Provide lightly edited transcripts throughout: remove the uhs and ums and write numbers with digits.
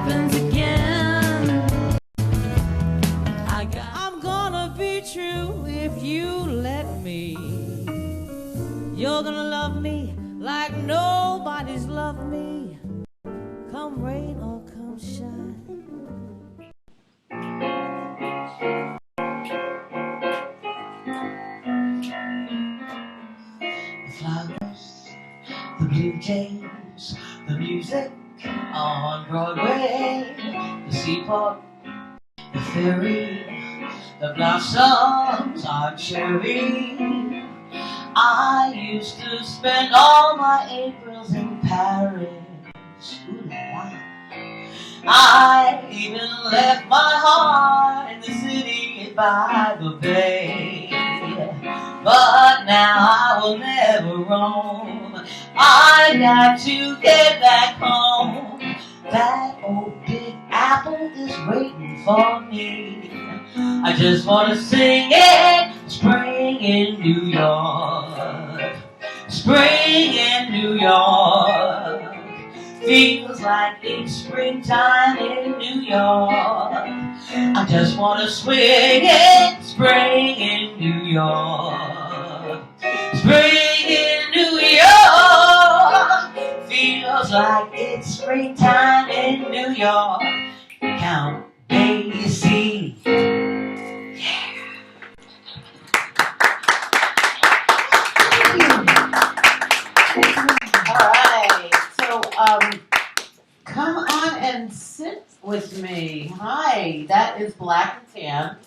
happens again. I'm gonna be true if you let me. You're gonna love me like nobody's loved me. Come rain or come shine. The flowers, the blue jays, the music on Broadway, the seaport, the ferry, the blossoms on cherry. I used to spend all my Aprils in Paris. Ooh la la. I even left my heart in the city by the bay. But now I will never roam. I got to get back home. That old big apple is waiting for me. I just want to sing it. Spring in New York. Spring in New York. Feels like it's springtime in New York. I just want to swing it. Spring in New York. Spring in New York. Feels like it's springtime in New York. Count Basie. Come on and sit with me. Hi, that is Black and Tan.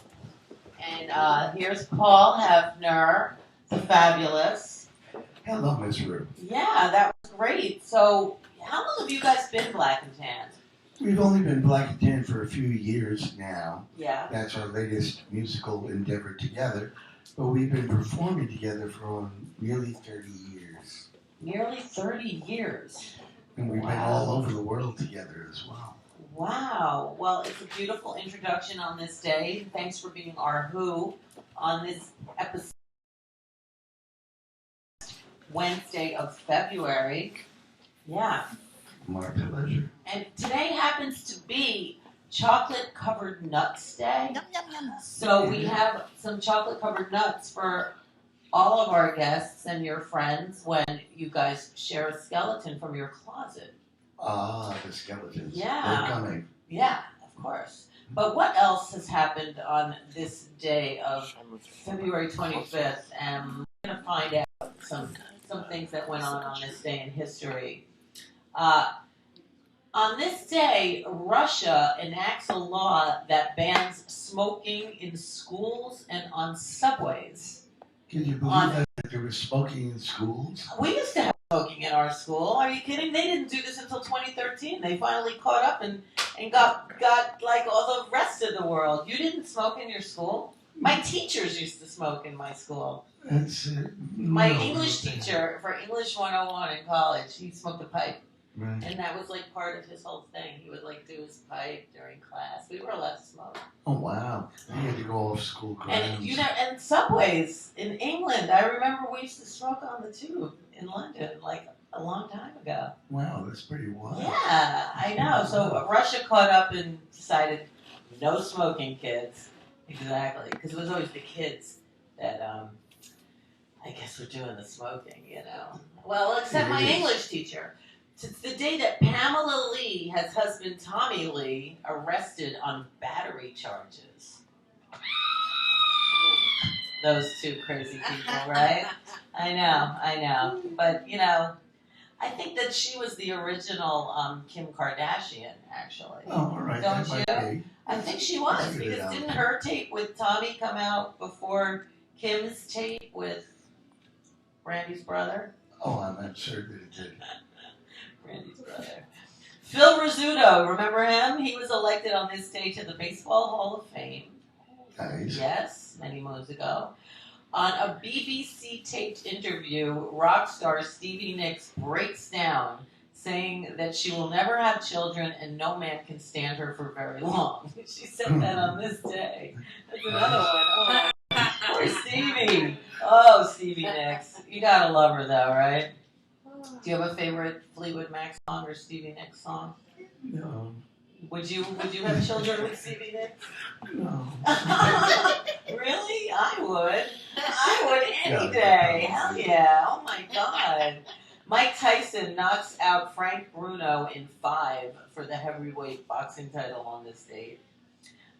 And here's PAuL HefNEr, the fabulous. Hello, Miss ReW. Yeah, that was great. So, how long have you guys been Black and Tan? We've only been Black and Tan for a few years now. Yeah. That's our latest musical endeavor together. But we've been performing together for nearly 30 years. Nearly 30 years. And we've been all over the world together as well. Wow. Well, it's a beautiful introduction on this day. Thanks for being our WhO on this episode, Wednesday of February. Yeah. My pleasure. And today happens to be Chocolate-Covered Nuts Day. Yum, yum, yum. So we have some chocolate-covered nuts for all of our guests and your friends when you guys share a skeleton from your closet. Ah, the skeletons. Yeah. They're coming. Yeah, of course. But what else has happened on this day of February 25th? And we're going to find out some things that went on this day in history. On this day, Russia enacts a law that bans smoking in schools and on subways. Can you believe that there was smoking in schools? We used to have smoking in our school. Are you kidding? They didn't do this until 2013. They finally caught up and got like all the rest of the world. You didn't smoke in your school? My teachers used to smoke in my school. My English teacher for English 101 in college, he smoked a pipe. Right. And that was like part of his whole thing. He would like do his pipe during class. We were allowed to smoke. Oh wow! You had to go off school grounds. And and subways in England. I remember we used to smoke on the tube in London like a long time ago. Wow, that's pretty wild. Yeah, I know. So Russia caught up and decided no smoking, kids. Exactly, because it was always the kids that I guess were doing the smoking. You know. Well, except my English teacher. It's the day that Pamela Lee has husband Tommy Lee arrested on battery charges. Those two crazy people, right? I know. But, you know, I think that she was the original Kim Kardashian, actually. Oh, all right. Don't that you? might be. I think she was, because didn't her tape with Tommy come out before Kim's tape with Brandy's brother? Oh, I'm not sure that it did. Brandy's brother. Phil Rizzuto, remember him? He was elected on this day to the Baseball Hall of Fame. Nice. Yes, many moons ago. On a BBC taped interview, rock star Stevie Nicks breaks down, saying that she will never have children and no man can stand her for very long. She said that on this day. That's another one. Oh, poor Stevie. Oh, Stevie Nicks. You gotta love her though, right? Do you have a favorite Fleetwood Mac song or Stevie Nicks song? No. Would you have children with Stevie Nicks? No. Really? I would. I would any Yeah, day. yeah. Hell yeah. Oh my God. Mike Tyson knocks out Frank Bruno in 5 for the heavyweight boxing title on this date.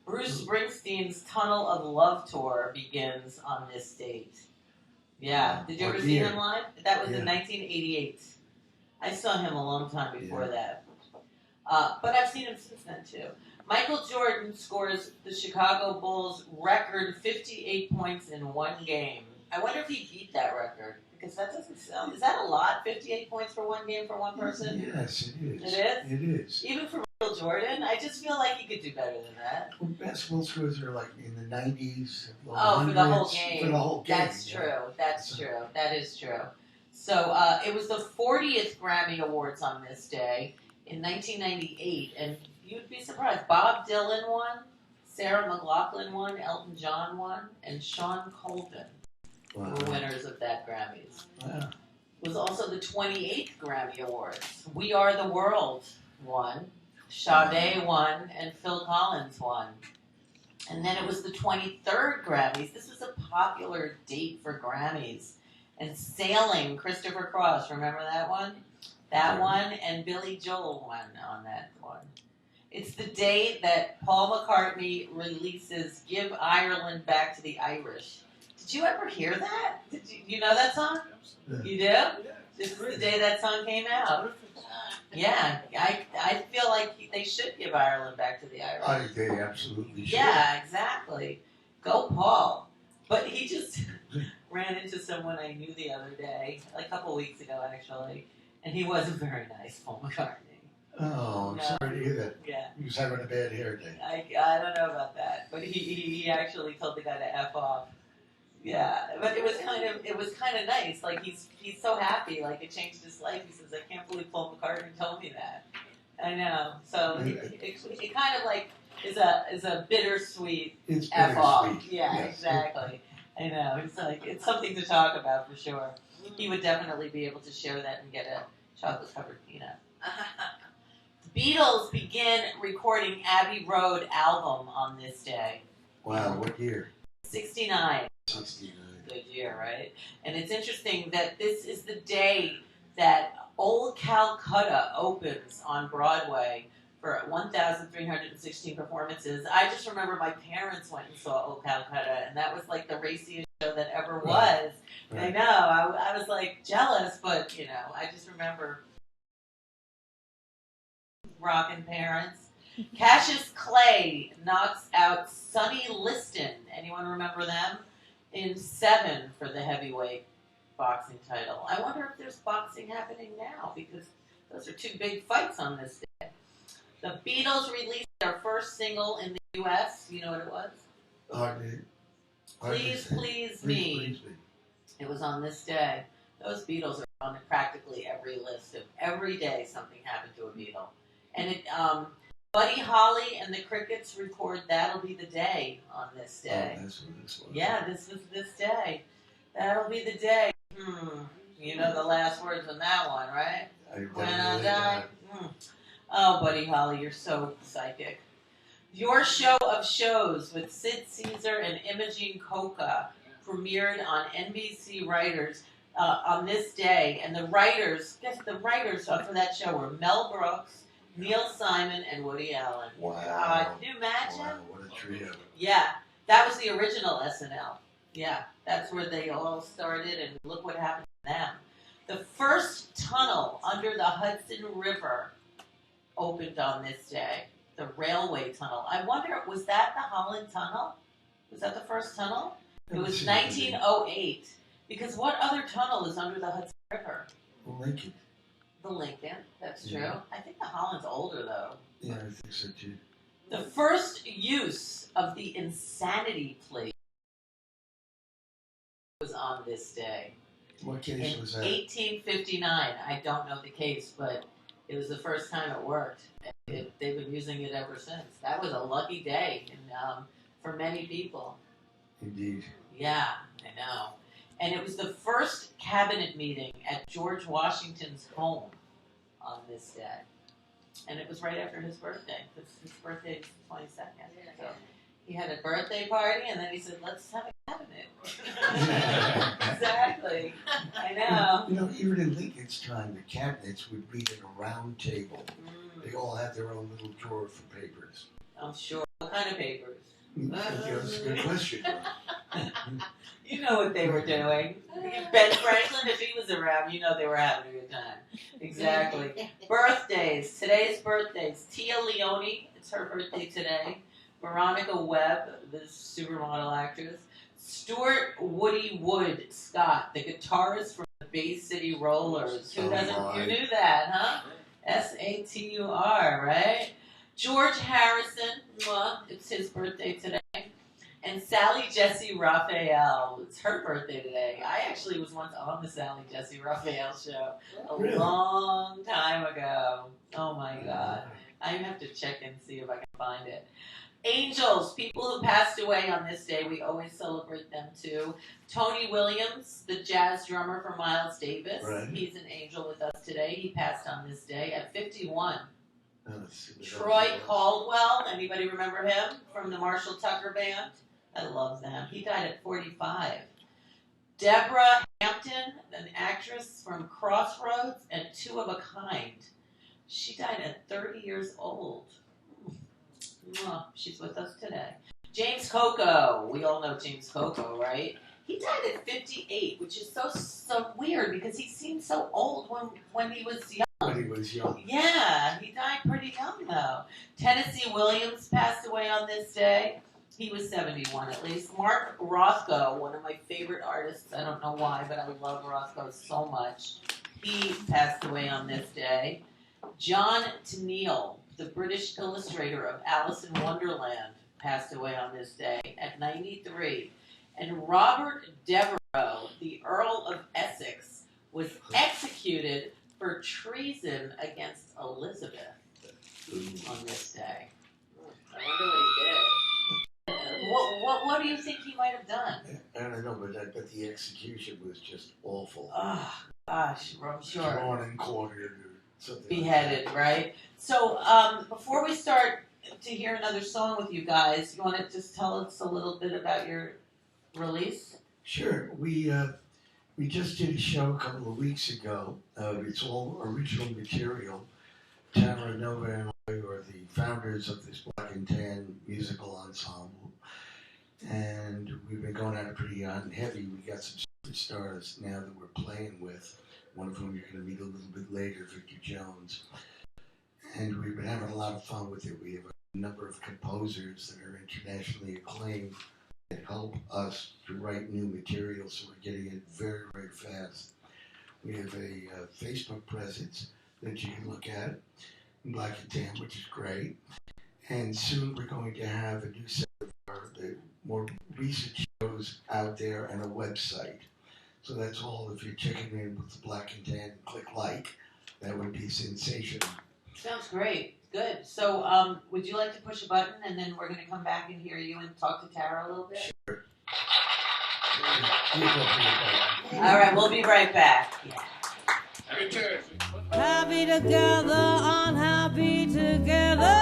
Bruce Springsteen's Tunnel of Love tour begins on this date. Yeah. Did you ever see him live? That was in 1988. I saw him a long time before that. But I've seen him since then, too. Michael Jordan scores the Chicago Bulls' record 58 points in one game. I wonder if he beat that record, because that doesn't sound... Is that a lot, 58 points for one game for one person? Yes, it is. It is? It is. Even for Michael Jordan? I just feel like he could do better than that. Well, basketball scores are like in the 90s. Oh, for the whole game. For the whole game. That's true. That's true. That is true. So it was the 40th Grammy Awards on this day in 1998, and you'd be surprised. Bob Dylan won, Sarah McLachlan won, Elton John won, and Sean Colvin were winners of that Grammys. Wow. It was also the 28th Grammy Awards. We Are the World won, Sade won, and Phil Collins won. And then it was the 23rd Grammys. This was a popular date for Grammys. And Sailing, Christopher Cross, remember that one? That one, and Billy Joel won on that one. It's the day that Paul McCartney releases Give Ireland Back to the Irish. Did you ever hear that? Did you know that song? You do? This is the day that song came out. Yeah, I feel like they should give Ireland back to the Irish. I think they absolutely should. Yeah, exactly. Go Paul. But he just ran into someone I knew the other day, a couple weeks ago actually, and he wasn't very nice, Paul McCartney. Oh, I'm sorry to hear that. Yeah. He was having a bad hair day. I don't know about that, but he actually told the guy to F off. Yeah, but it was kind of nice. Like he's so happy. Like it changed his life. He says, "I can't believe Paul McCartney told me that." I know. So it kind of like is a bittersweet F off. Yeah, yes. Exactly. I know. It's like it's something to talk about for sure. He would definitely be able to share that and get a chocolate covered peanut. The Beatles begin recording Abbey Road album on this day. Wow, what year? 69. 69. Good year, right? And it's interesting that this is the day that Old Calcutta opens on Broadway for 1,316 performances. I just remember my parents went and saw Old Calcutta, and that was like the raciest show that ever was. Right. I know, I was like jealous, but you know, I just remember rockin' parents. Cassius Clay knocks out Sonny Liston. Anyone remember them? In 7 for the heavyweight boxing title. I wonder if there's boxing happening now, because those are two big fights on this day. The Beatles released their first single in the U.S. You know what it was? Please Please Me. Please Me. It was on this day. Those Beatles are on practically every list of every day something happened to a Beatle. And it, Buddy Holly and the Crickets record That'll Be the Day on this day. Oh, that's what this was. Yeah, this was this day. That'll be the day. You know the last words on that one, right? When I die. Oh, Buddy Holly, you're so psychic. Your Show of Shows with Sid Caesar and Imogene Coca premiered on NBC Writers on this day. And the writers, guess the writers for that show were Mel Brooks, Neil Simon, and Woody Allen. Wow. Can you imagine? Wow, what a trio. Yeah, that was the original SNL. Yeah, that's where they all started, and look what happened to them. The first tunnel under the Hudson River opened on this day, the railway tunnel. I wonder, was that the Holland Tunnel? Was that the first tunnel? It was 1908. Because what other tunnel is under the Hudson River? Lincoln. The Lincoln, that's true. Yeah. I think the Holland's older, though. Yeah, I think so, too. The first use of the insanity plea was on this day. What case was that? 1859. I don't know the case, but it was the first time it worked. They've been using it ever since. That was a lucky day for many people. Indeed. Yeah, I know. And it was the first cabinet meeting at George Washington's home on this day. And it was right after his birthday, because his birthday is the 22nd. So he had a birthday party, and then he said, let's have a cabinet. Exactly. I know. You know, even in Lincoln's time, the cabinets would meet at a round table. They all had their own little drawer for papers. I'm sure. What kind of papers? That's a good question. You know what they were doing. Ben Franklin, if he was around, you know they were having a good time. Exactly. Birthdays. Today's birthdays. Tia Leone, it's her birthday today. Veronica Webb, the supermodel actress. Stuart Woody Wood Scott, the guitarist from the Bay City Rollers. Who doesn't? You knew that, huh? SATUR, right? George Harrison, it's his birthday today. And Sally Jesse Raphael, it's her birthday today. I actually was once on the Sally Jesse Raphael show a long time ago. Oh my God. I have to check and see if I can find it. Angels, people who passed away on this day, we always celebrate them too. Tony Williams, the jazz drummer for Miles Davis. Right. He's an angel with us today. He passed on this day at 51. Troy Caldwell, anybody remember him from the Marshall Tucker Band? I love them. He died at 45. Deborah Hampton, an actress from Crossroads and Two of a Kind. She died at 30 years old. She's with us today. James Coco. We all know James Coco, right? He died at 58, which is so weird because he seemed so old when he was young. When he was young. Yeah, he died pretty young though. Tennessee Williams passed away on this day. He was 71 at least. Mark Rothko, one of my favorite artists. I don't know why, but I love Rothko so much. He passed away on this day. John Tenniel, the British illustrator of Alice in Wonderland, passed away on this day at 93. And Robert Devereux, the Earl of Essex, was executed for treason against Elizabeth on this day. I wonder what he did. What do you think he might have done? I don't know, but I bet the execution was just awful. Oh, gosh, I'm sure. Drawn and quartered or something. Beheaded, like right? So, before we start to hear another song with you guys, you want to just tell us a little bit about your release? Sure. We just did a show a couple of weeks ago. It's all original material. Tara Nova and I are the founders of this Black and Tan musical ensemble. And we've been going at it pretty hot and heavy. We got some superstars now that we're playing with, one of whom you're going to meet a little bit later, Victor Jones. And we've been having a lot of fun with it. We have a number of composers that are internationally acclaimed that help us to write new material, so we're getting it very, very fast. We have a Facebook presence that you can look at, in Black and Tan, which is great. And soon we're going to have a new set of the more recent shows out there and a website. So that's all. If you're checking in with the Black and Tan, click like. That would be sensational. Sounds great. Good. So would you like to push a button and then we're going to come back and hear you and talk to Tara a little bit? Sure. All right, we'll be right back. Yeah. Happy together, unhappy together.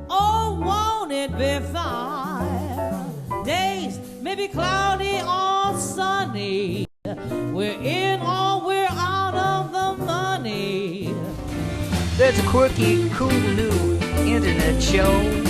Oh, won't it be fine? Days may be cloudy or sunny. We're in or we're out of the money. There's a quirky, cool new internet show